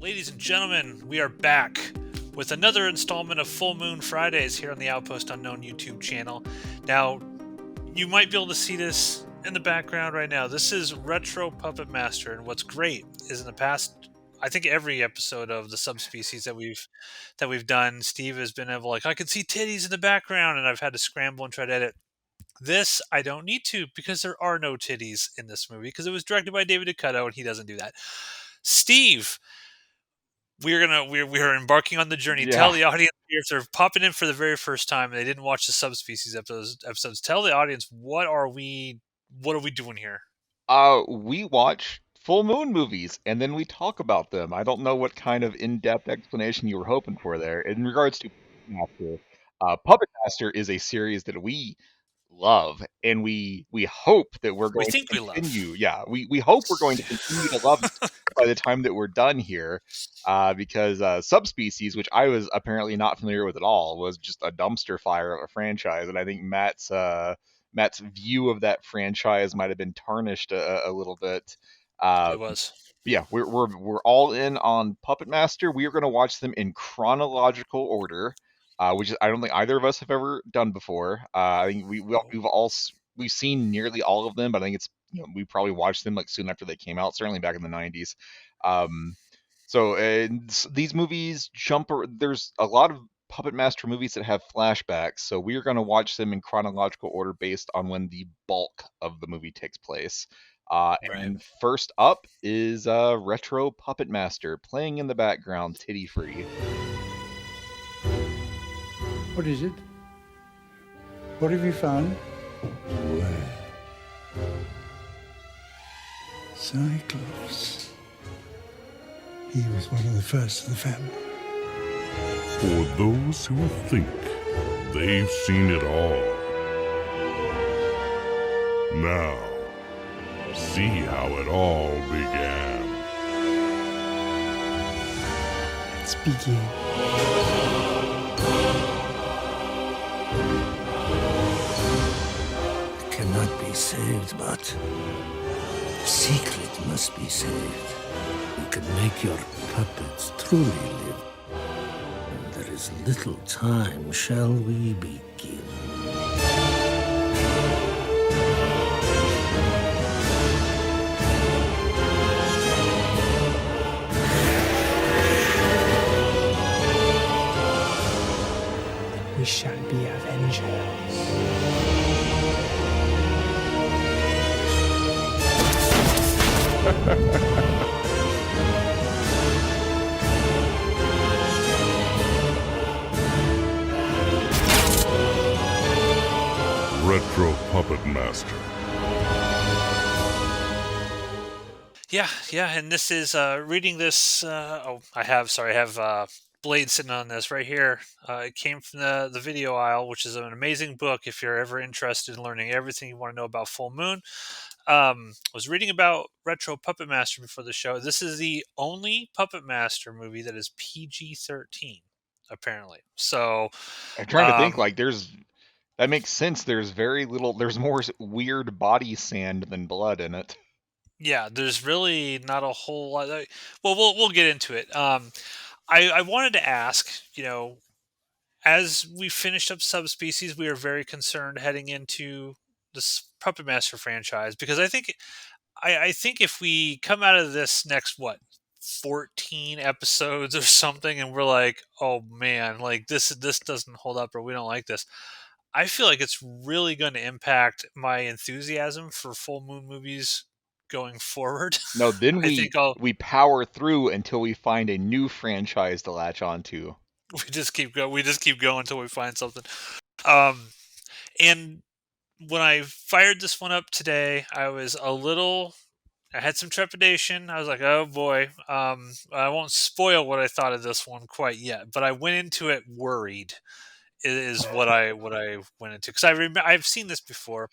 Ladies and gentlemen, we are back with another installment of Full Moon Fridays here on the Outpost Unknown YouTube channel. Now, you might be able to see this in the background right now. This is Retro Puppet Master, and what's great is in the past, I think every episode of the subspecies that we've done, Steve has been able I could see titties in the background, and I've had to scramble and try to edit. This I don't need to because there are no titties in this movie because it was directed by David Duchovny and he doesn't do that. Steve, we're embarking on the journey. Tell Yeah. the audience if they're popping in for the very first time and they didn't watch the subspecies episodes. Tell the audience what are we doing here? We watch full moon movies and then we talk about them. I don't know what kind of in-depth explanation you were hoping for there. In regards to Puppet Master is a series that we love and we hope that we're We going think to we love. continue. Yeah, we hope we're going to continue to love it by the time that we're done here. Because Subspecies, which I was apparently not familiar with at all, was just a dumpster fire of a franchise, and I think Matt's view of that franchise might have been tarnished a little bit. Uh, It was. yeah, we're all in on Puppet Master. We are going to watch them in chronological order, which is I don't think either of us have ever done before. I think we've seen nearly all of them, but I think it's we probably watched them like soon after they came out, certainly back in the '90s. Um, these movies there's a lot of Puppet Master movies that have flashbacks, so we are going to watch them in chronological order based on when the bulk of the movie takes place. Right. And first up is Retro Puppet Master playing in the background, titty free. What is it? What have you found? Where? Cyclops. He was one of the first of the family. For those who think they've seen it all. Now, see how it all began. Let's begin. It cannot be saved, but the secret must be saved. You can make your puppets truly live. And there is little time. Shall we begin? We shall be avengers. Retro Puppet Master. Yeah, and this is reading this. I have Blade sitting on this right here. It came from the video aisle, which is an amazing book if you're ever interested in learning everything you want to know about Full Moon. Was reading about Retro Puppet Master before the show. This is the only Puppet Master movie that is PG-13, apparently. So, I'm trying to think um, like that makes sense. There's more weird body sand than blood in it. yeah, there's really not a whole lot. Well, we'll get into it. I wanted to ask, as we finished up Subspecies, we are very concerned heading into this Puppet Master franchise because I think if we come out of this next 14 episodes or something and we're like, oh man, like this doesn't hold up or we don't like this, I feel like it's really going to impact my enthusiasm for full moon movies going forward. No, then I we think I'll we power through until we find a new franchise to latch onto. we just keep going until we find something. Um and when I fired this one up today, I had some trepidation. I was like, "Oh boy, I won't spoil what I thought of this one quite yet." But I went into it worried. Is what I went into because I've seen this before.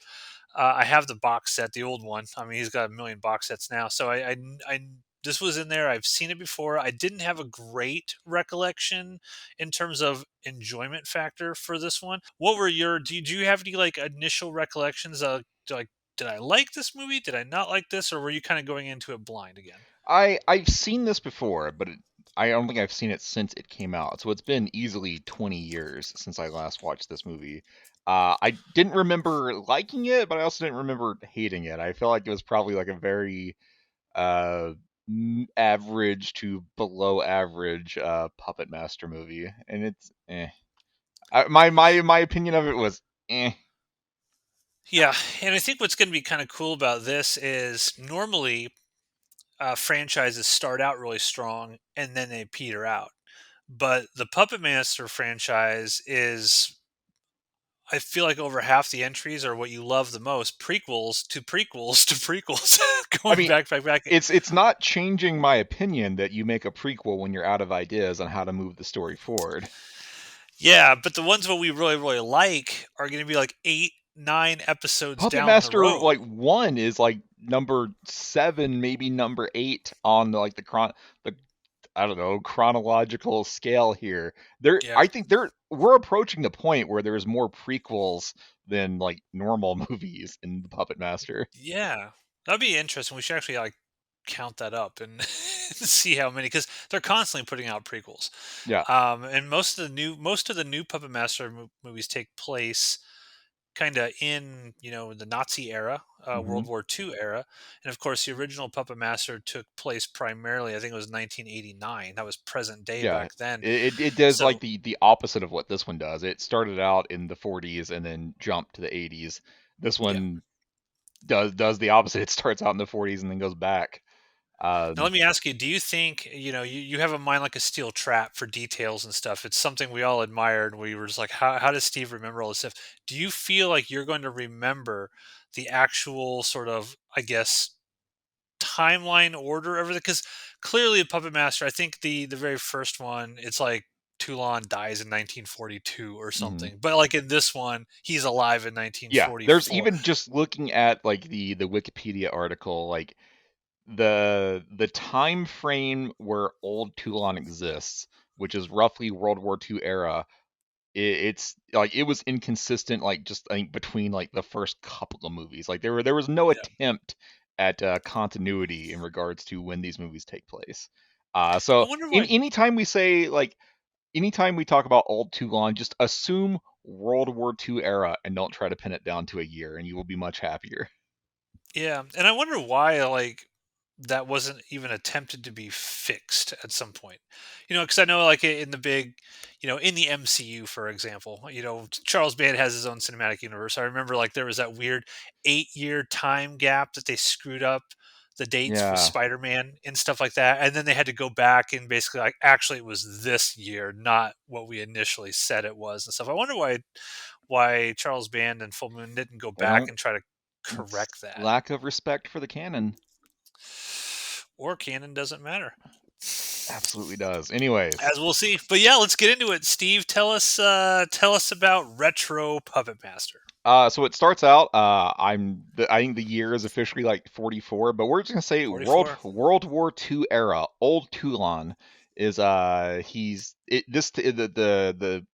I have the box set, the old one. I mean, he's got a million box sets now, so this was in there. I've seen it before. I didn't have a great recollection in terms of enjoyment factor for this one. What were your? Do you have any like initial recollections? Like, did I like this movie? Did I not like this? Or were you kind of going into it blind again? I've seen this before, but I don't think I've seen it since it came out, so it's been easily 20 years since I last watched this movie. I didn't remember liking it, but I also didn't remember hating it. I feel like it was probably like a very uh, average to below average Puppet Master movie, and it's my opinion of it was eh. Yeah, and I think what's going to be kind of cool about this is normally franchises start out really strong and then they peter out. But the Puppet Master franchise is, I feel like over half the entries are what you love the most, prequels to prequels to prequels, I going mean, back. it's not changing my opinion that you make a prequel when you're out of ideas on how to move the story forward. Yeah, but the ones that we really like are going to be like 8, 9 episodes Puppet down the Master road. like 1 is like number 7, maybe number 8 on like the I don't know, chronological scale here. Yeah, I think we're approaching the point where there's more prequels than like normal movies in the Puppet Master. yeah, that'd be interesting. We should actually like count that up and see how many, because they're constantly putting out prequels. Yeah. And most of the new Puppet Master movies take place kind of in, the Nazi era, hmm World War II era, and of course the original Puppet Master took place primarily, I think it was 1989. That was present day Yeah. back then. It does like So the opposite of what this one does. It started out in the 40s and then jumped to the 80s. This yeah. one does the opposite. It starts out in the 40s and then goes back. Now Um, let me ask you: do you think, you have a mind like a steel trap for details and stuff? It's something we all admired. And we were just like, how does Steve remember all this stuff? Do you feel like you're going to remember the actual sort of, I guess, timeline order of it? Because clearly, the Puppet Master, I think the very first one, it's like Toulon dies in 1942 or mhm. something. But like in this one, he's alive in Yeah, there's 1944. even just looking at like the Wikipedia article, like the time frame where Old Toulon exists, which is roughly World War II era. It's like it was inconsistent, like just I think between like the first couple of movies. Like there was no Yeah, attempt at continuity in regards to when these movies take place. I So wonder in why. anytime we say like anytime we talk about Old Toulon, just assume World War II era and don't try to pin it down to a year, and you will be much happier. Yeah, and I wonder why, like, that wasn't even attempted to be fixed at some point. Because I know, like, in the big, in the MCU, for example, Charles Band has his own cinematic universe. I remember, like, there was that weird 8-year time gap that they screwed up the dates with Yeah. Spider-Man and stuff like that, and then they had to go back and basically, like, actually, it was this year, not what we initially said it was and stuff. I wonder why Charles Band and Full Moon didn't go back Well, and try to it's correct that. lack of respect for the canon. Or canon, doesn't matter. Absolutely does. Anyways, As we'll see. But yeah, let's get into it. Steve, tell us about Retro Puppet Master. so it starts out. I think the year is officially like 44, but we're just gonna say 44. World War II era. Old Toulon is he's it this the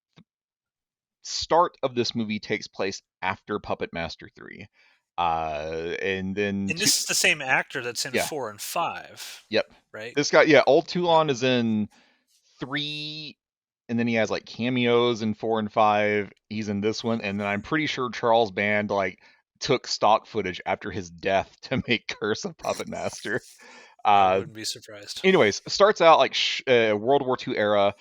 start of this movie takes place after Puppet Master 3, and then And two this is the same actor that's in yeah 4 and 5, yep right? this guy yeah Old Toulon is in 3, and then he has like cameos in 4 and 5. He's in this one, and then I'm pretty sure Charles Band like took stock footage after his death to make Curse of Puppet Master. I Uh, wouldn't be surprised. anyways, starts out like World War II era.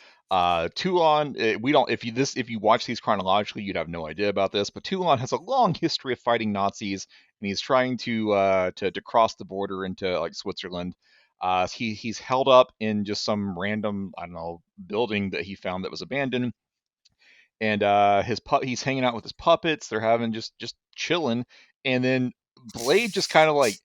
Toulon, we don't if you watch these chronologically, you'd have no idea about this, but Toulon has a long history of fighting Nazis, and he's trying to cross the border into like Switzerland. He's held up in just some random I don't know building that he found that was abandoned, and he's hanging out with his puppets. They're having just chilling, and then Blade just kind of like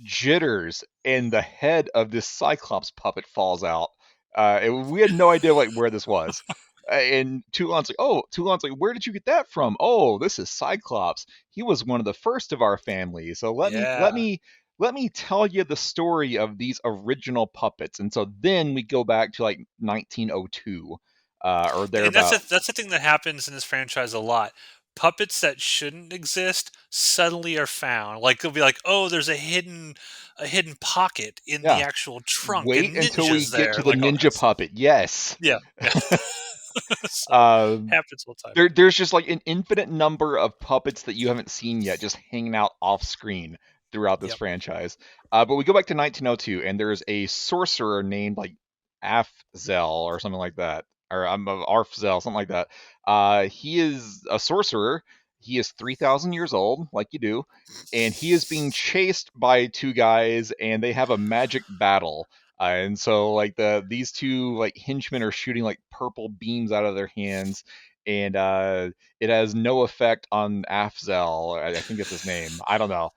jitters and the head of this Cyclops puppet falls out. We had no idea like where this was. And Toulon's like, where did you get that from? Oh, this is Cyclops. He was one of the first of our family. So Yeah. let me tell you the story of these original puppets. And so then we go back to like 1902 or And that's thereabouts. that's the thing that happens in this franchise a lot. puppets that shouldn't exist suddenly are found. Like it'll be like, oh, there's a hidden pocket in the Yeah. actual trunk, Wait and until we ninjas get there. to the Like, oh, ninja that's puppet. Yes. yeah, yeah. So Um, happens all the time. there's just like an infinite number of puppets that you haven't seen yet, just hanging out off screen throughout this Yep. franchise. But we go back to 1902, and there's a sorcerer named like Afzel or something like that, or Arfzel, something like that. He is a sorcerer. He is 3,000 years old, like you do, and he is being chased by two guys, and they have a magic battle. And so like these two like henchmen are shooting like purple beams out of their hands, and it has no effect on Afzel. I think it's his name. I don't know.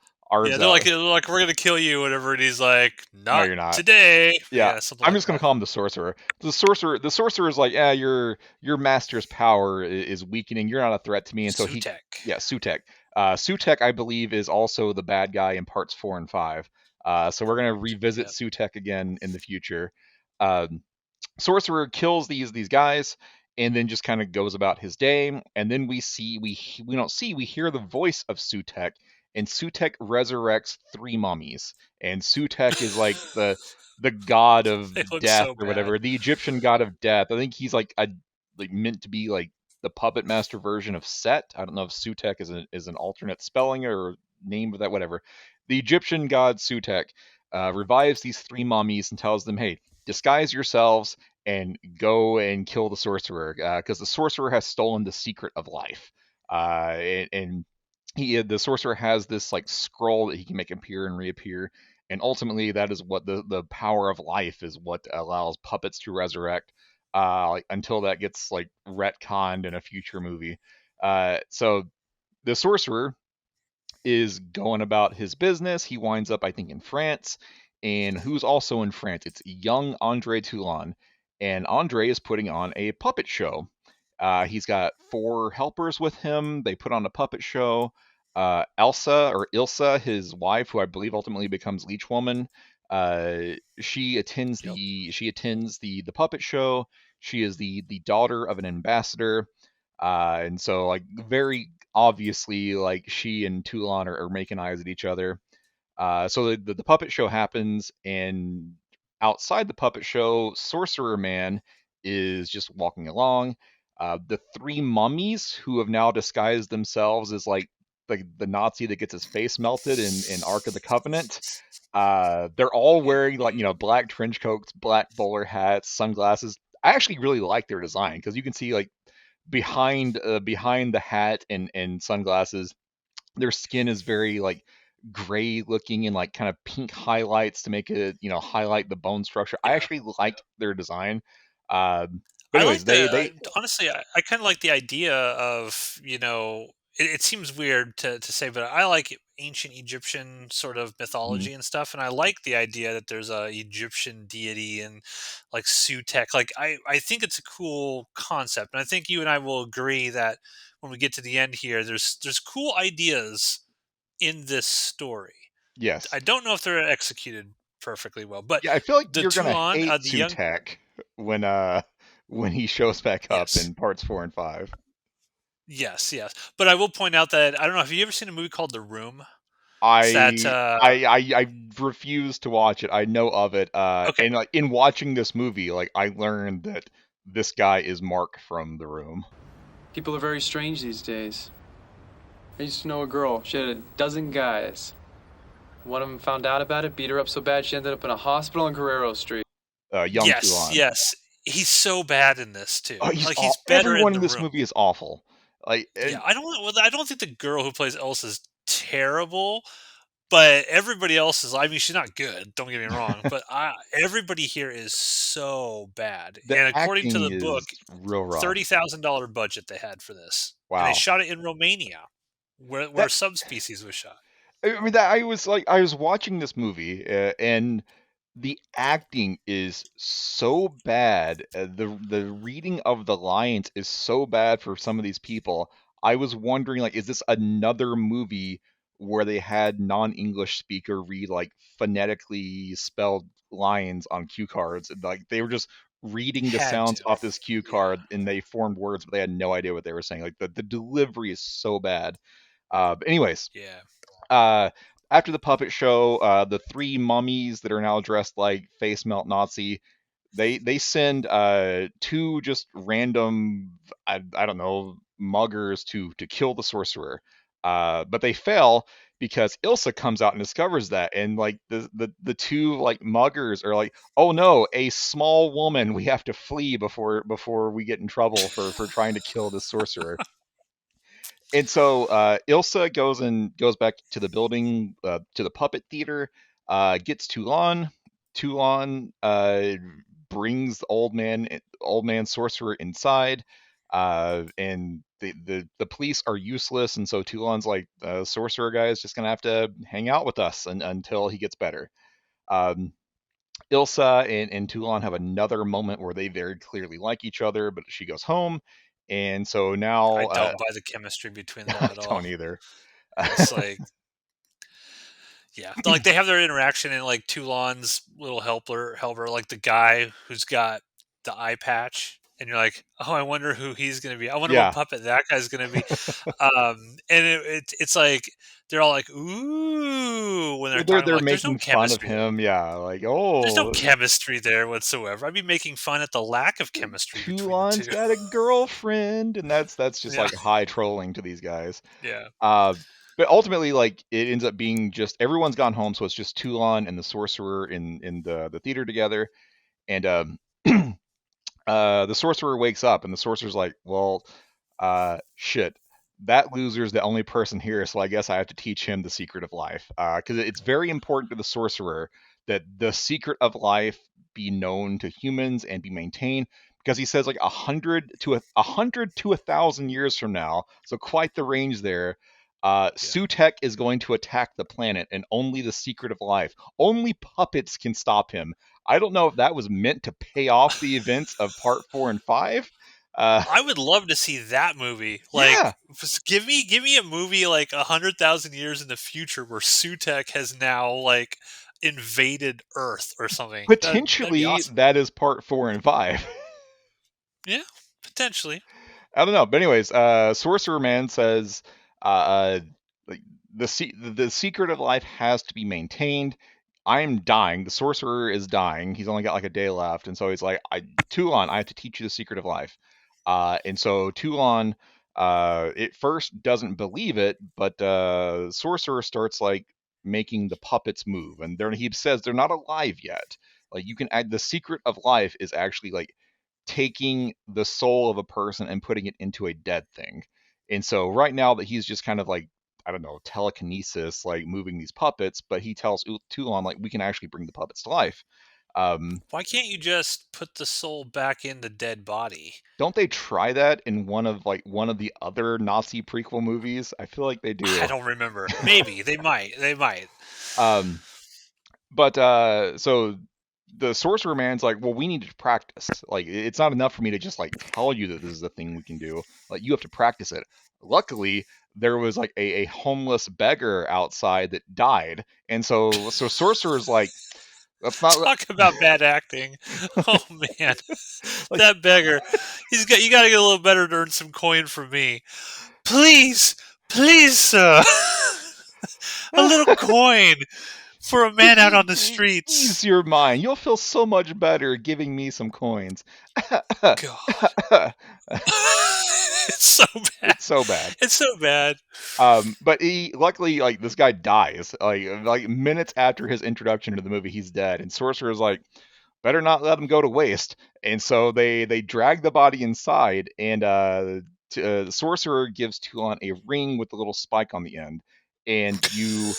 Yeah, they're Arzel. like, we're gonna kill you, whatever. And he's like, No, not you're not. today. Yeah, Yeah, something I'm like just gonna that. call him the sorcerer. The sorcerer is like, yeah, your master's power is weakening. You're not a threat to me, and so Sutek. yeah, Sutek. Sutek, I believe, is also the bad guy in parts 4 and 5. So we're gonna revisit Yep. Sutek again in the future. Um, Sorcerer kills these guys and then just kind of goes about his day, and then we don't see, we hear the voice of Sutek, and Sutek resurrects three mummies, and Sutek is like the god of They look death so or bad. whatever, the Egyptian god of death. I think he's like meant to be like the puppet master version of Set. I don't know if Sutek is an alternate spelling or name of that, whatever. The Egyptian god Sutek revives these three mummies and tells them, hey, disguise yourselves and go and kill the sorcerer, because the sorcerer has stolen the secret of life. And the sorcerer has this like scroll that he can make appear and reappear, and ultimately that is what the power of life is, what allows puppets to resurrect. Like, until that gets like retconned in a future movie. So the sorcerer is going about his business. He winds up, I think, in France. And who's also in France? It's young Andre Toulon. And Andre is putting on a puppet show. He's got four helpers with him. They put on a puppet show. Ilsa, his wife, who I believe ultimately becomes Leech Woman, she attends Yep. the puppet show. She is the daughter of an ambassador, and so like very obviously like she and Toulon are making eyes at each other. So the puppet show happens, and outside the puppet show, Sorcerer Man is just walking along. The three mummies who have now disguised themselves as like the Nazi that gets his face melted in Ark of the Covenant. They're all wearing like black trench coats, black bowler hats, sunglasses. I actually really like their design because you can see like behind the hat and sunglasses, their skin is very like gray looking and like kind of pink highlights to make it highlight the bone structure. I Yeah. actually like their design. But I anyways, like the they honestly, I kind of like the idea of it seems weird to say, but I like ancient Egyptian sort of mm, mythology and stuff, and I like the idea that there's a Egyptian deity and like Sutek. Like I think it's a cool concept, and I think you and I will agree that when we get to the end here, there's cool ideas in this story. yes. I don't know if they're executed perfectly well, but Yeah, I feel like the you're gonna Toulon, hate the young. Sutek when when he shows back up Yes. in parts 4 and 5. Yes, yes. But I will point out that I don't know, have you ever seen a movie called The Room? It's that I refuse to watch it. I know of it, okay. and like in watching this movie, like I learned that this guy is Mark from The Room. People are very strange these days. I used to know a girl. She had a dozen guys. One of them found out about it, beat her up so bad she ended up in a hospital on Guerrero Street. Young Yes, Toulon. yes. He's so bad in this too. Oh, Like he's better everyone in in The this Room. movie is awful. Like, Yeah, I don't think the girl who plays Elsa is terrible, but everybody else is, I mean, she's not good, don't get me wrong, but everybody here is so bad. the And according to acting the is book, real rough. $30,000 budget they had for this. And they Wow. shot it in Romania where That Subspecies was shot. I mean, that I was watching this movie, and the acting is so bad. The reading of the lines is so bad for some of these people. I was wondering, like, is this another movie where they had non-English speaker read like phonetically spelled lines on cue cards? And, like, they were just reading the Had sounds to. off this cue Yeah. card, and they formed words, but they had no idea what they were saying. Like the delivery is so bad. But anyways, Yeah. uh, after the puppet show, the three mummies that are now dressed like face melt Nazi, they send two just random I don't know muggers to kill the sorcerer. But they fail because Ilsa comes out and discovers that, and like the two like muggers are like, oh no, a small woman, we have to flee before we get in trouble for trying to kill this sorcerer. And so Ilsa goes back to the building, to the puppet theater, gets Toulon. Toulon brings the old man sorcerer inside, and the police are useless, and so Toulon's like, the sorcerer guy is just gonna have to hang out with us until he gets better. Um, Ilsa and Toulon have another moment where they very clearly like each other, but she goes home, and so I now don't buy the chemistry between them I at don't all. either. It's like, yeah, like they have their interaction in like Toulon's little helper, like the guy who's got the eye patch, and you're like, oh, I wonder who he's gonna be. I wonder what Yeah, puppet that guy's gonna be. And it's like they're all like, ooh, when they're talking. they're Like, there's no making fun of chemistry there. him. Yeah, like, There's no oh, chemistry there whatsoever. I'd be making fun at the lack of chemistry between the Toulon's two. got a girlfriend, and that's just Yeah, like high trolling to these guys. yeah. Uh, but ultimately, like, it ends up being just everyone's gone home, so it's just Toulon and the sorcerer in the theater together, and the sorcerer wakes up, and the sorcerer's like, well, shit, that loser's the only person here, so I guess I have to teach him the secret of life. Because it's very important to the sorcerer that the secret of life be known to humans and be maintained. Because he says like 100 to 1,000 years from now, so quite the range there. Yeah. Sutek is going to attack the planet, and only the secret of life, only puppets can stop him. I don't know if that was meant to pay off the events of part 4 and 5. Uh, I would love to see that movie. yeah, Like, give me a movie like 100,000 years in the future where Sutek has now like invaded Earth or something. That'd be potentially awesome. that is part 4 and 5. Yeah, potentially. I don't know, but anyways, Sorcerer Man says, like the secret of life has to be maintained. I'm dying. The sorcerer is dying. He's only got like a day left, and so he's like, Toulon, I have to teach you the secret of life. And so Toulon, at first doesn't believe it, but sorcerer starts like making the puppets move, and he says they're not alive yet. Like, you can add the secret of life is actually like taking the soul of a person and putting it into a dead thing. And so right now that he's just kind of like, I don't know, telekinesis, like moving these puppets, but he tells Toulon like, we can actually bring the puppets to life. Why can't you just put the soul back in the dead body? Don't they try that in one of the other Nazi prequel movies? I feel like they I do. don't remember. Maybe they might. They might. Um, but so the sorcerer man's like, well, we need to practice. Like, it's not enough for me to just like tell you that this is a thing we can do. Like, you have to practice it. Luckily, there was like a homeless beggar outside that died, and so sorcerer's like, that's not Talk about bad acting. Oh man, like, that beggar. You got to get a little better to earn some coin from me. Please, please, sir. A little coin for a man out on the ease streets. your mind. You'll feel so much better giving me some coins. God. It's so bad. It's so bad. It's so bad. But he luckily, like, this guy dies like minutes after his introduction to the movie. He's dead, and Sorcerer's like, better not let him go to waste. And so they drag the body inside, and the Sorcerer gives Toulon a ring with a little spike on the end, and you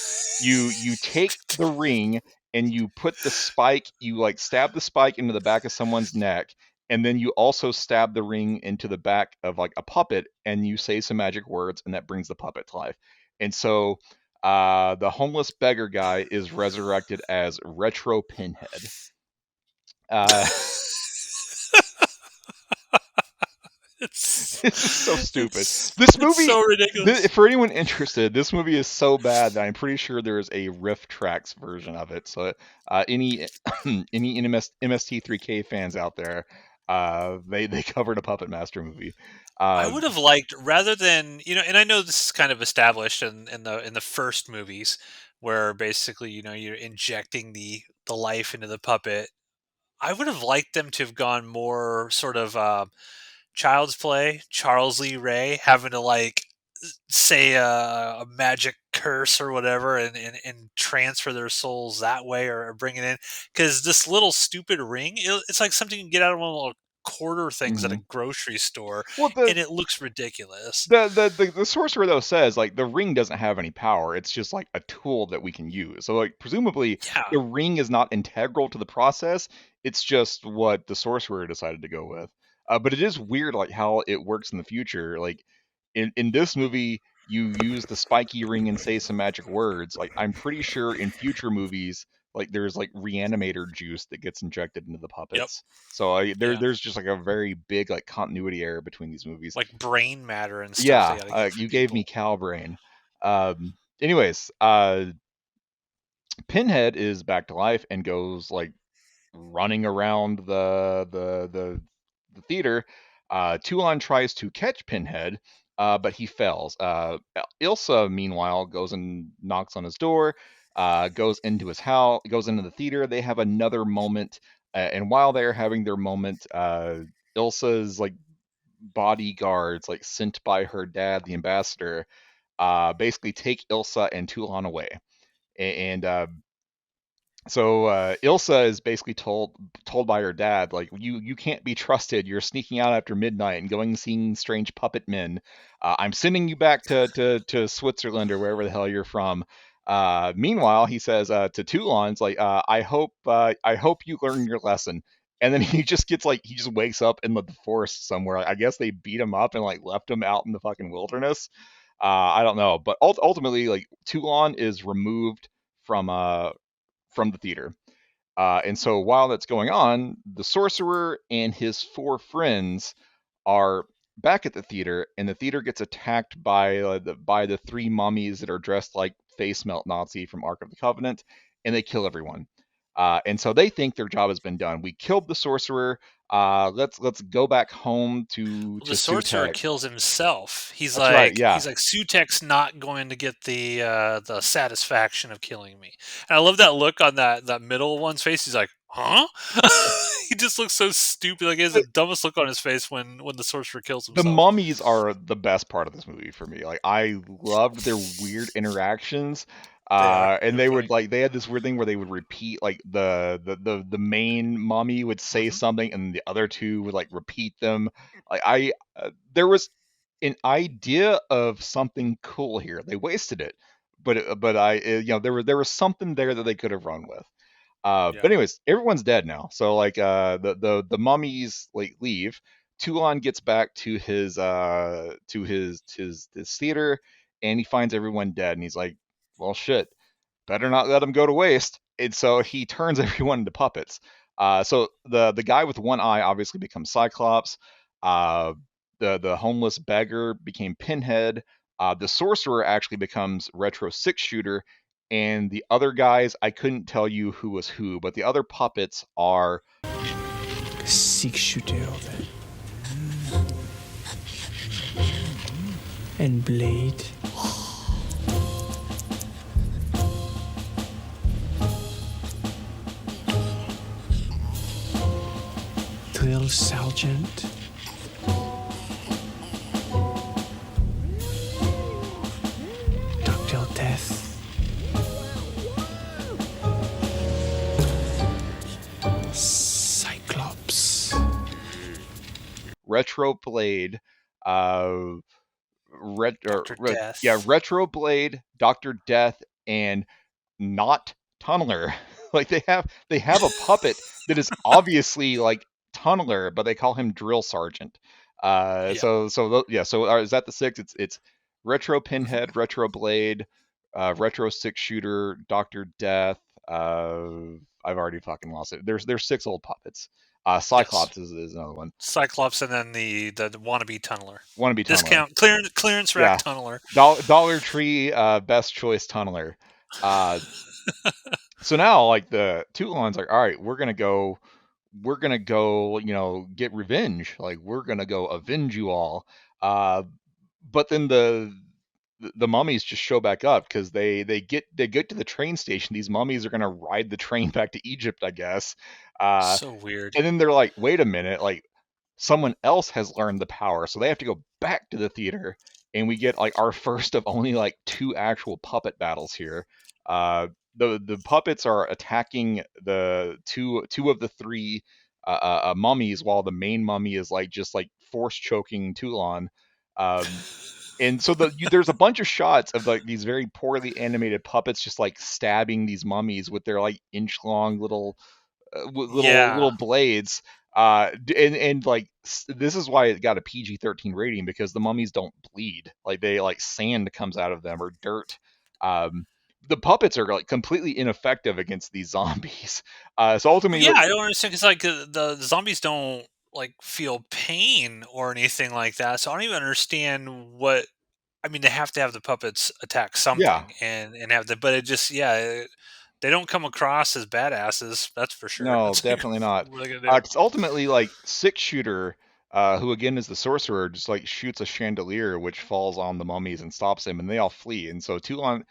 take the ring and you put the spike, you like stab the spike into the back of someone's neck, and then you also stab the ring into the back of like a puppet, and you say some magic words, and that brings the puppet to life. And so the homeless beggar guy is resurrected as Retro Pinhead. Uh, It's This is so stupid. It's This it's movie, so ridiculous. for anyone interested, this movie is so bad that I'm pretty sure there is a Riff Tracks version of it. So any any MST3K fans out there, they covered a Puppet Master movie. I Uh, would have liked rather than and I know this is kind of established in the first movies where basically you're injecting the life into the puppet. I would have liked them to have gone more sort of Child's Play, Charles Lee Ray having to say a magic curse or whatever and transfer their souls that way or bring it in because this little stupid ring it's like something you can get out of one of the little quarter things at a mhm. grocery store Well, and it looks ridiculous. the sorcerer though says like the ring doesn't have any power. It's just like a tool that we can use. So like presumably Yeah. the ring is not integral to the process. It's just what the sorcerer decided to go with. But it is weird like how it works in the future. Like in this movie, you use the spiky ring and say some magic words. Like I'm pretty sure in future movies, like there's like reanimator juice that gets injected into the Yep. puppets. So Yeah. there's just like a very big like continuity error between these movies. Like brain matter and stuff they Yeah, got to get from you gave me people. cow brain. Anyways, Pinhead is back to life and goes like running around the theater. Toulon tries to catch Pinhead, but he fails. Ilsa, meanwhile, goes and knocks on his door, goes into his house, goes into the theater. They have another moment, and while they're having their moment, Ilsa's like bodyguards, like sent by her dad, the ambassador, basically take Ilsa and Toulon away. And so Ilsa is basically told by her dad, like you can't be trusted. You're sneaking out after midnight and going and seeing strange puppet men. I'm sending you back to Switzerland or wherever the hell you're from. Meanwhile, he says to Toulon, like I hope you learn your lesson. And then he just gets like he just wakes up in the forest somewhere. I guess they beat him up and like left him out in the fucking wilderness. I don't know, but ultimately, like Toulon is removed from the theater. And so while that's going on, the sorcerer and his four friends are back at the theater, and the theater gets attacked by the three mummies that are dressed like face melt Nazi from Ark of the Covenant, and they kill everyone. And so they think their job has been done. We killed the sorcerer. Let's go back home Well, to the sorcerer Sutek. kills himself. That's right. Yeah. He's like Sutek's not going to get the satisfaction of killing me. And I love that look on that middle one's face. He's like, huh? He just looks so stupid. Like he has the dumbest look on his face when the sorcerer kills The himself. mummies are the best part of this movie for me. Like I loved their weird interactions. They are. And They're they funny. would like they had this weird thing where they would repeat like the main mummy would say Hmm. something and the other two would like repeat them. Like there was an idea of something cool here. They wasted it, but there was something there that they could have run with. Yeah. But anyways, everyone's dead now. So like the mummies like leave. Toulon gets back to his theater and he finds everyone dead and he's like, well shit, better not let them go to waste. And so he turns everyone into puppets. So the guy with one eye obviously becomes Cyclops. Uh, the homeless beggar became Pinhead. The sorcerer actually becomes Retro Six Shooter, and the other guys I couldn't tell you who was who, but the other puppets are Six shooter and Blade. Drill Sergeant. Dr. Death. Cyclops. Retro Blade, uh, Dr. Death. Retro Blade, Doctor Death, and not Tunneler. Like they have a puppet that is obviously like Tunneler, but they call him Drill Sergeant. Yeah. So is that the six? It's Retro Hmm. Pinhead, Retro Blade, Retro Six Shooter, Doctor Death. I've already fucking lost it. There's six old puppets. Yes. Cyclops is another one. Cyclops, and then the wannabe tunneler. Wannabe tunneler. Discount clearance rack Yeah. tunneler. Dollar Tree best choice tunneler. Uh, so now like the Toulon's like, all right, we're gonna go, get revenge. Like we're gonna go avenge you all. Uh, but then the mummies just show back up because they get to the train station. These mummies are gonna ride the train back to Egypt, I guess. Uh, So weird. and then they're like, wait a minute, like someone else has learned the power, so they have to go back to the theater, and we get like our first of only like two actual puppet battles here. The puppets are attacking the two of the three mummies, while the main mummy is like just like force choking Toulon. Um, and so there's a bunch of shots of like these very poorly animated puppets just like stabbing these mummies with their like inch long little Yeah. blades. And like this is why it got a PG-13 rating, because the mummies don't bleed. Like they like sand comes out of them or dirt. Um, the puppets are like completely ineffective against these zombies. So Well, ultimately, yeah, like, I don't understand because like the zombies don't like feel pain or anything like that. So I don't even understand what. I mean, they have to have the puppets attack yeah, something and have the, but it just they don't come across as badasses. That's for sure. no, That's like, definitely not. what are they gonna do? 'Cause ultimately, like Six Shooter, who again is the sorcerer, just like shoots a chandelier which falls on the mummies and stops him, and they all flee. And so Toulon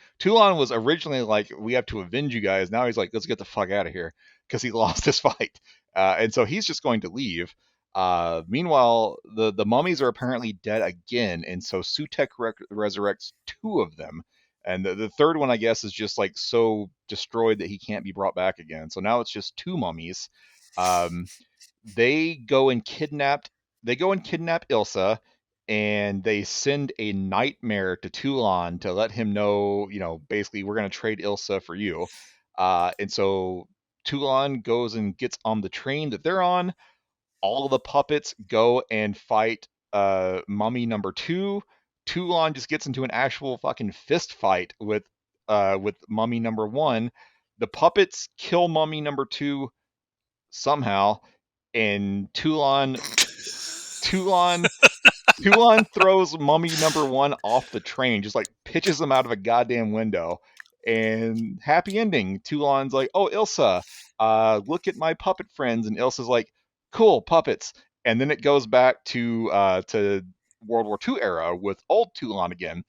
was originally like, "We have to avenge you guys." Now he's like, "Let's get the fuck out of here," because he lost his fight, and so he's just going to leave. Meanwhile, the mummies are apparently dead again, and so Sutek resurrects two of them, and the third one, I guess, is just like so destroyed that he can't be brought back again. So now it's just two mummies. Um, they go and kidnap Ilsa, and they send a nightmare to Toulon to let him know, basically we're going to trade Ilsa for you. And so Toulon goes and gets on the train that they're on. All the puppets go and fight mummy number two. Toulon just gets into an actual fucking fist fight with mummy number one. The puppets kill mummy number two somehow, and Toulon Toulon throws mummy number one off the train, just like pitches him out of a goddamn window. And happy ending. Toulon's like, "Oh, Ilsa, look at my puppet friends," and Ilsa's like, "Cool puppets." And then it goes back to World War II era with old Toulon again,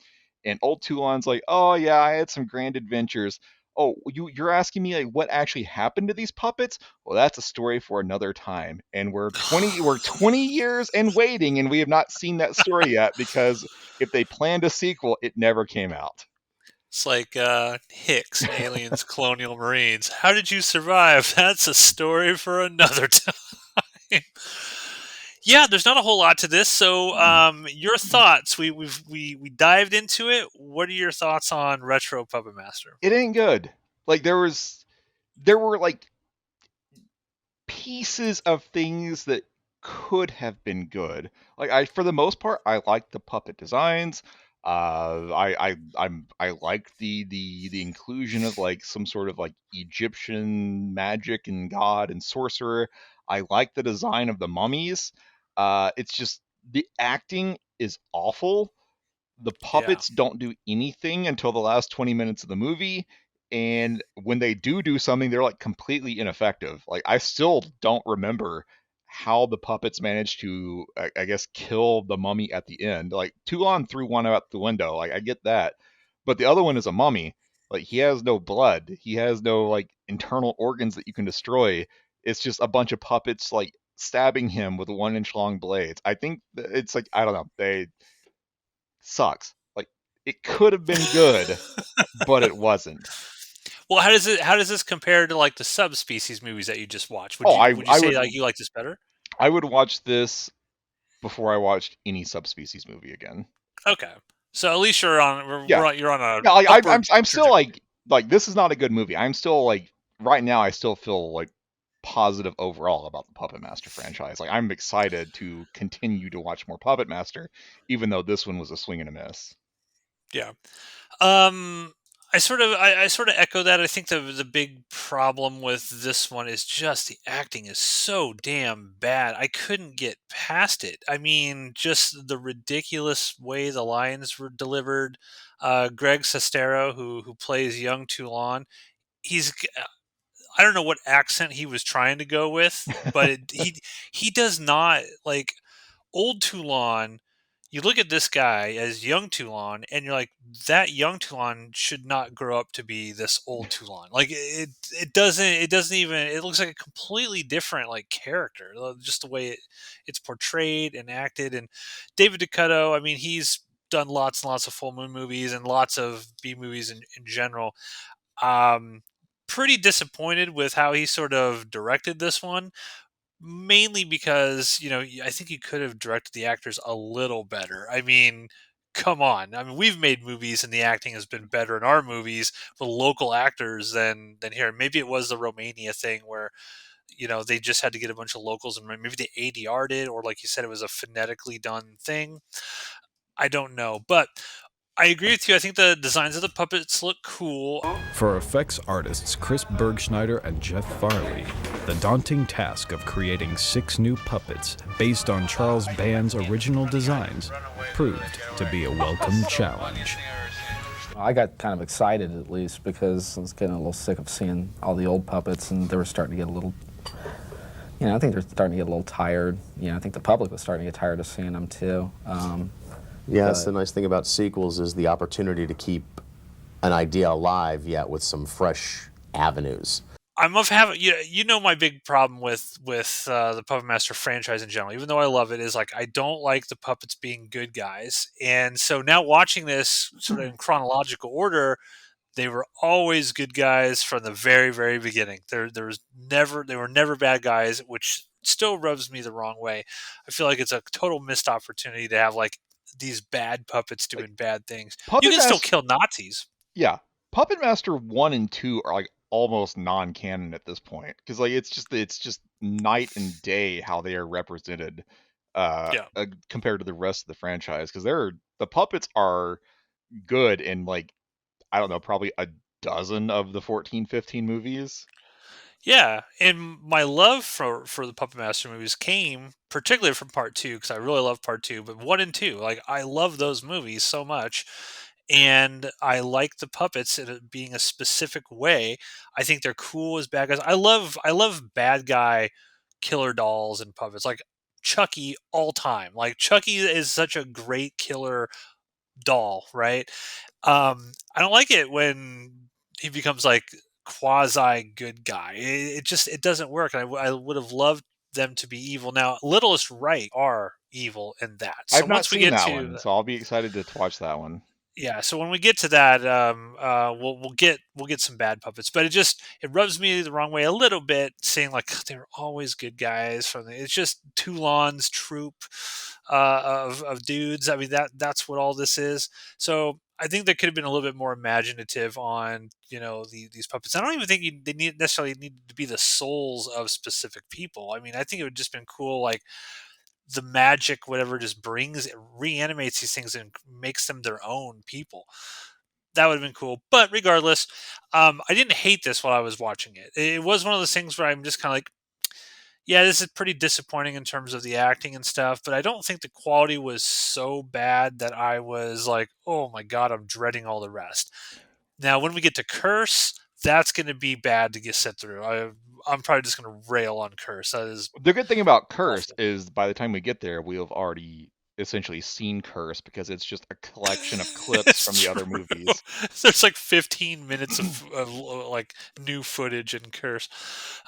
and old Toulon's like, "Oh yeah, I had some grand adventures." Oh, you're asking me like what actually happened to these puppets? Well, that's a story for another time. And we're 20 years and waiting, and we have not seen that story yet, because if they planned a sequel, it never came out. It's like Hicks and Aliens, Colonial Marines. How did you survive? That's a story for another time. Yeah, there's not a whole lot to this. So, your thoughts? We dived into it. What are your thoughts on Retro Puppet Master? It ain't good. Like there were like pieces of things that could have been good. Like for the most part, I like the puppet designs. I like the inclusion of like some sort of like Egyptian magic and god and sorcerer. I like the design of the mummies. It's just the acting is awful. The Yeah. puppets don't do anything until the last 20 minutes of the movie, and when they do something, they're like completely ineffective. Like I still don't remember how the puppets managed to, I guess, kill the mummy at the end. Like Toulon threw one out the window, like I get that, but the other one is a mummy. Like he has no blood, he has no like internal organs that you can destroy. It's just a bunch of puppets like stabbing him with 1 inch long blades. I think it's like, I don't know, they sucks. Like it could have been good, but it wasn't. Well, how does this compare to like the subspecies movies that you just watched? Oh, Would you say like you like this better? I would watch this before I watched any subspecies movie again. Okay, so at least Yeah, you're on a yeah. Like upward I'm still trajectory. like this is not a good movie. I'm still like right now. I still feel like positive overall about the Puppet Master franchise. Like I'm excited to continue to watch more Puppet Master, even though this one was a swing and a miss. Yeah. Um, I sort of echo that. I think the big problem with this one is just the acting is so damn bad. I couldn't get past it. I mean, just the ridiculous way the lines were delivered. Greg Sestero, who plays young Toulon, he's I don't know what accent he was trying to go with, but he does not like old Toulon. You look at this guy as young Toulon, and you're like, that young Toulon should not grow up to be this old Toulon. Like it doesn't even. It looks like a completely different like character, just the way it's portrayed and acted. And David Duchovny, I mean, he's done lots and lots of full moon movies and lots of B movies in general. Um, Pretty disappointed with how he sort of directed this one, mainly because I think he could have directed the actors a little better. I mean, come on. I mean, we've made movies and the acting has been better in our movies with local actors than here. Maybe it was the Romania thing where they just had to get a bunch of locals and maybe they ADR'd it, or like you said, it was a phonetically done thing. I don't know, but I agree with you. I think the designs of the puppets look cool. For effects artists Chris Bergschneider and Jeff Farley, the daunting task of creating 6 new puppets based on Charles Band's original designs proved to be a welcome challenge. I got kind of excited, at least, because I was getting a little sick of seeing all the old puppets, and they were starting to get a little, I think they're starting to get a little tired. I think the public was starting to get tired of seeing them, too. Yeah, that's the nice thing about sequels is the opportunity to keep an idea alive, yet with some fresh avenues. I'm of having my big problem with the Puppet Master franchise in general, even though I love it, is like I don't like the puppets being good guys. And so now watching this sort of in chronological order, they were always good guys from the very, very beginning. They were never bad guys, which still rubs me the wrong way. I feel like it's a total missed opportunity to have like these bad puppets doing bad things. You can still kill Nazis. Yeah, Puppet Master 1 and 2 are like almost non-canon at this point, because like it's just night and day how they are represented compared to the rest of the franchise, because the puppets are good in like, I don't know, probably a dozen of the 14, 15 movies. Yeah, and my love for the Puppet Master movies came particularly from part 2, because I really love part 2, but 1 and 2, like I love those movies so much, and I like the puppets in it being a specific way. I think they're cool as bad guys. I love bad guy killer dolls and puppets, like Chucky all time. Like Chucky is such a great killer doll, right? I don't like it when he becomes like quasi good guy. It doesn't work. I would have loved them to be evil. Now, Littlest Right are evil in that. So I've not once we seen get that to one, so I'll be excited to watch that one. yeah, so when we get to that, we'll get some bad puppets, but it rubs me the wrong way a little bit, saying like they were always good guys it's just Toulon's troop of dudes. I mean that's what all this is. So I think there could have been a little bit more imaginative on these puppets. I don't even think they necessarily need to be the souls of specific people. I mean, I think it would just been cool like the magic, whatever, just reanimates these things and makes them their own people. That would have been cool. But regardless, I didn't hate this while I was watching it. It was one of those things where I'm just kind of like, yeah, this is pretty disappointing in terms of the acting and stuff, but I don't think the quality was so bad that I was like, oh my God, I'm dreading all the rest. Now, when we get to Curse, that's going to be bad to get set through. I'm probably just going to rail on Curse. That is the good thing about Curse is by the time we get there, we'll have already essentially seen Curse, because it's just a collection of clips from the other movies. There's like 15 minutes of like new footage in Curse.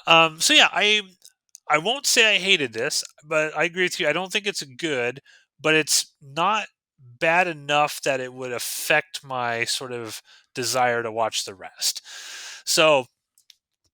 So yeah, I won't say I hated this, but I agree with you. I don't think it's good, but it's not bad enough that it would affect my sort of desire to watch the rest. So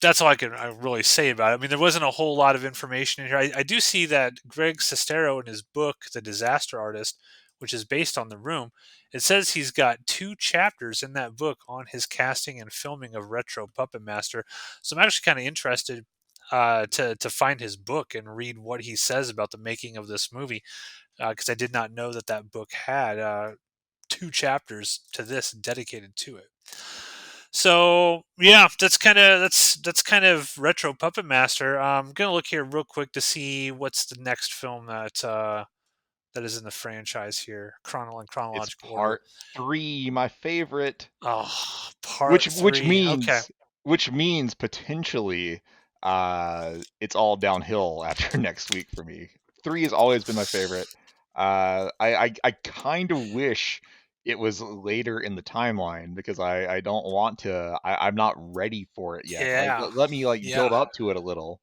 that's all I really say about it. I mean, there wasn't a whole lot of information in here. I do see that Greg Sestero in his book, The Disaster Artist, which is based on The Room, it says he's got 2 chapters in that book on his casting and filming of Retro Puppet Master. So I'm actually kind of interested to find his book and read what he says about the making of this movie, because I did not know that book had 2 chapters to this dedicated to it. So yeah, that's kind of retro Puppet Master. I'm gonna look here real quick to see what's the next film that is in the franchise here, in It's chronological order. part 3, my favorite. Oh, part Which 3. Okay. means potentially it's all downhill after next week for me. 3 has always been my favorite. I kind of wish it was later in the timeline because I don't want to. I'm not ready for it yet. Like Yeah. let me build Yeah. up to it a little.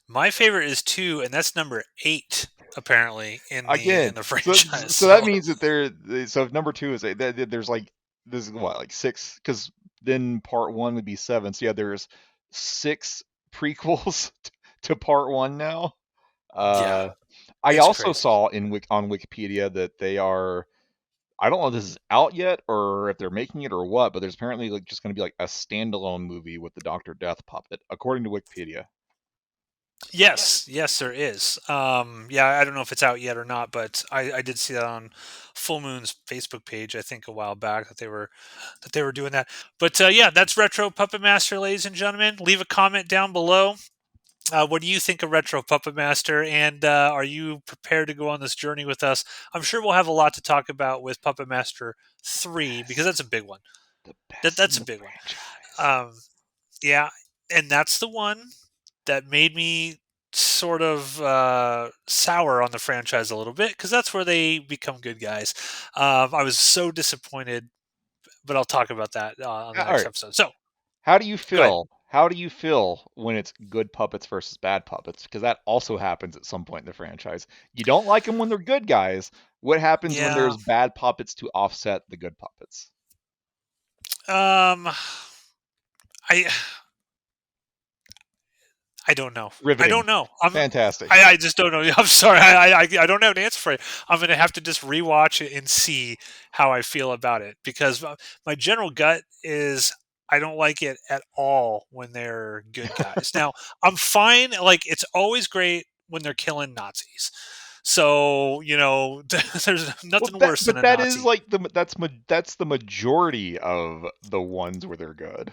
My favorite is 2, and that's number 8 apparently in Again, the so franchise. so that So means that so if number 2 is there's like this is what like 6 because then part 1 would be 7. So yeah, there's 6 prequels to part 1 now. yeah, I it's also crazy. saw on Wikipedia that they are. I don't know if this is out yet or if they're making it or what, but there's apparently like just going to be like a standalone movie with the Doctor Death puppet, according to Wikipedia. Yes, yes, there is. Yeah, I don't know if it's out yet or not, but I did see that on Full Moon's Facebook page. I think a while back that they were doing that. But yeah, that's Retro Puppet Master, ladies and gentlemen. Leave a comment down below. What do you think of Retro Puppet Master? And are you prepared to go on this journey with us? I'm sure we'll have a lot to talk about with Puppet Master 3 because that's a big one. The best That's in a the big one. franchise. Yeah, and that's the one that made me sort of sour on the franchise a little bit because that's where they become good guys. I was so disappointed, but I'll talk about that on the All next right. episode. So How do you go ahead. feel? How do you feel when it's good puppets versus bad puppets? Because that also happens at some point in the franchise. You don't like them when they're good guys. What happens when Yeah. there's bad puppets to offset the good puppets? Um, I I don't know. I Riveting. don't know. Fantastic. I just don't know. I'm sorry. I don't have an answer for you. I'm going to have to just rewatch it and see how I feel about it because my general gut is I don't like it at all when they're good guys. Now, I'm fine. Like, it's always great when they're killing Nazis. So, there's Well, nothing worse than a that is Nazi. like that's the majority of the ones where they're good.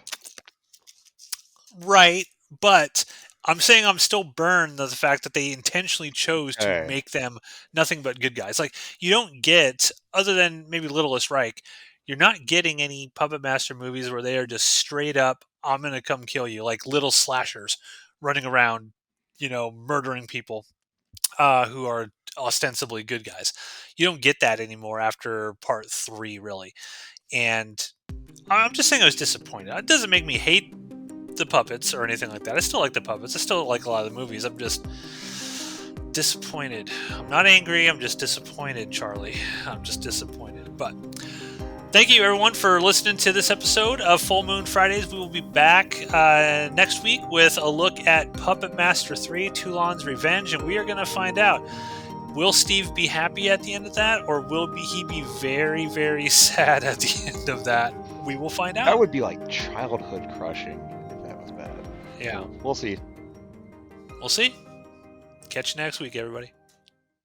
Right, but I'm saying I'm still burned of the fact that they intentionally chose to Okay. make them nothing but good guys. Like you don't get, other than maybe Littlest Reich, you're not getting any Puppet Master movies where they are just straight up, I'm gonna come kill you, like little slashers running around, murdering people who are ostensibly good guys. You don't get that anymore after part 3, really. And I'm just saying I was disappointed. It doesn't make me hate the puppets or anything like that. I still like the puppets. I still like a lot of the movies. I'm just disappointed. I'm not angry. I'm just disappointed, Charlie. I'm just disappointed. But thank you, everyone, for listening to this episode of Full Moon Fridays. We will be back next week with a look at Puppet Master 3, Toulon's Revenge, and we are going to find out, will Steve be happy at the end of that, or will he be very, very sad at the end of that? We will find out. That would be like childhood crushing if that was bad. Yeah. We'll see. We'll see. Catch you next week, everybody.